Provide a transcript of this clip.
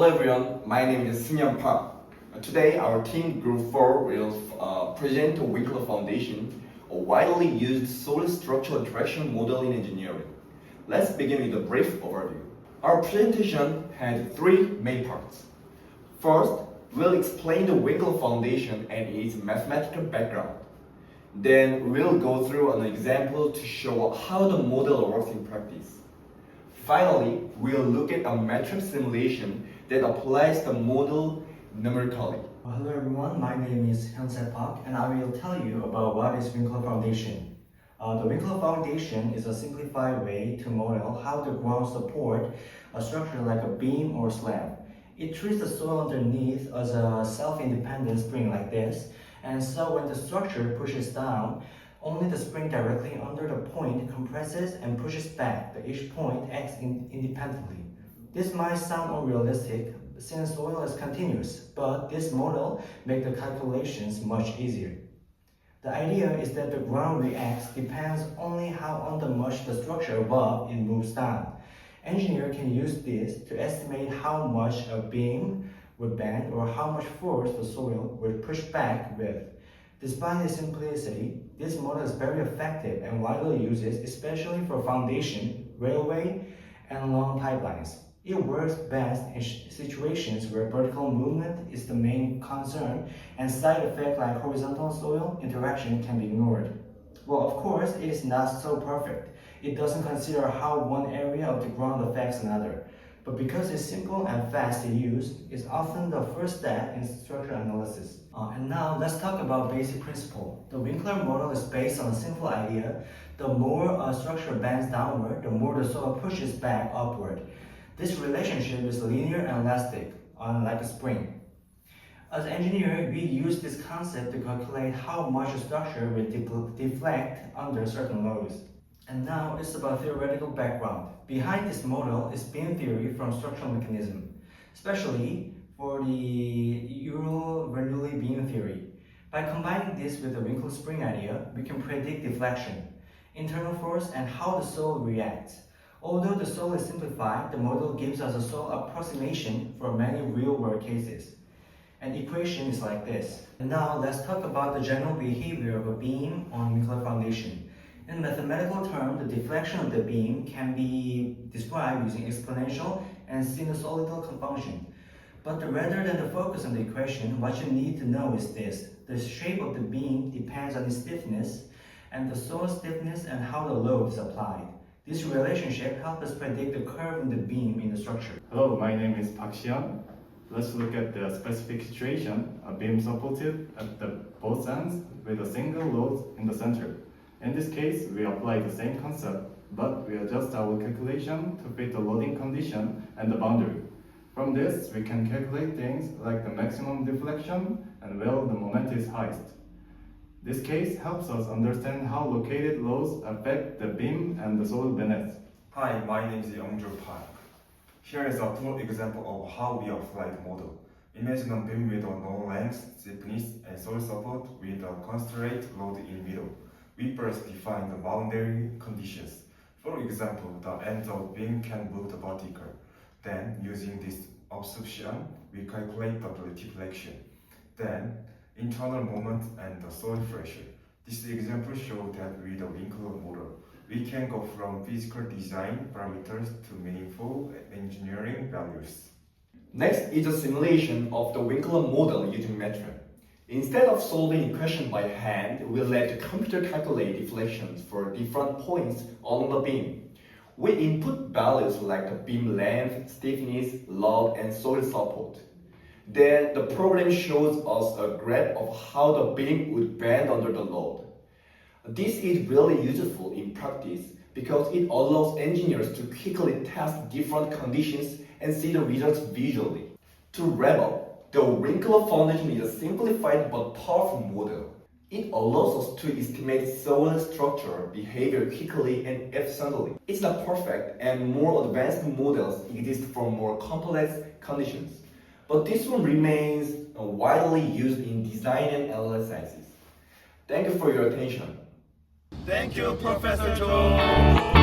Hello everyone, my name is Chung-Ang. Today our team Group 4 will present the Winkler Foundation, a widely used solid structural interaction model in engineering. Let's begin with a brief overview. Our presentation had three main parts. First, we'll explain the Winkler Foundation and its mathematical background. Then we'll go through an example to show how the model works in practice. Finally, we'll look at a matrix simulation that applies the model numerically. Hello everyone, my name is Hyun-Se Park and I will tell you about what is Winkler Foundation. The Winkler Foundation is a simplified way to model how the ground support a structure like a beam or slab. It treats the soil underneath as a self-independent spring like this, and so when the structure pushes down, only the spring directly under the point compresses and pushes back, but each point acts independently. This might sound unrealistic since soil is continuous, but this model makes the calculations much easier. The idea is that the ground reacts depends only how much the structure above it moves down. Engineer can use this to estimate how much a beam would bend or how much force the soil would push back with. Despite its simplicity, this model is very effective and widely used, especially for foundation, railway, and long pipelines. It works best in situations where vertical movement is the main concern and side effects like horizontal soil interaction can be ignored. Well, of course, it is not so perfect. It doesn't consider how one area of the ground affects another. But because it's simple and fast to use, it's often the first step in structural analysis. And now let's talk about basic principle. The Winkler model is based on a simple idea. The more a structure bends downward, the more the soil pushes back upward. This relationship is linear and elastic, unlike a spring. As engineers, we use this concept to calculate how much a structure will deflect under certain loads. And now it's about theoretical background. Behind this model is beam theory from structural mechanism, especially for the Euro-Bernoulli beam theory. By combining this with the Winkler spring idea, we can predict deflection, internal force, and how the soil reacts. Although the soil is simplified, the model gives us a soil approximation for many real-world cases. An equation is like this. And now let's talk about the general behavior of a beam on Winkler Foundation. In mathematical terms, the deflection of the beam can be described using exponential and sinusoidal function. But rather than the focus on the equation, what you need to know is this. The shape of the beam depends on its stiffness and the soil stiffness and how the load is applied. This relationship helps us predict the curve in the beam in the structure. Hello, my name is Park Sian. Let's look at the specific situation, a beam supported at both ends with a single load in the center. In this case, we apply the same concept, but we adjust our calculation to fit the loading condition and the boundary. From this, we can calculate things like the maximum deflection and where the moment is highest. This case helps us understand how located loads affect the beam and the soil beneath. Hi, my name is Young-Jo Park. Here is a full example of how we apply the model. Imagine a beam with a no length, stiffness, and soil support with a constraint load in middle. We first define the boundary conditions. For example, the ends of beam can move the vertical. Then, using this assumption, we calculate the deflection. Then, internal moment and the soil pressure. This example shows that with the Winkler model, we can go from physical design parameters to meaningful engineering values. Next is a simulation of the Winkler model using metric. Instead of solving the equation by hand, we let the computer calculate deflections for different points along the beam. We input values like the beam length, stiffness, load, and soil support. Then the program shows us a graph of how the beam would bend under the load. This is really useful in practice because it allows engineers to quickly test different conditions and see the results visually. To wrap up, the Winkler Foundation is a simplified but powerful model. It allows us to estimate soil structure behavior quickly and efficiently. It's not perfect, and more advanced models exist for more complex conditions. But this one remains widely used in design and analysis. Thank you for your attention. Thank you, Professor Cho.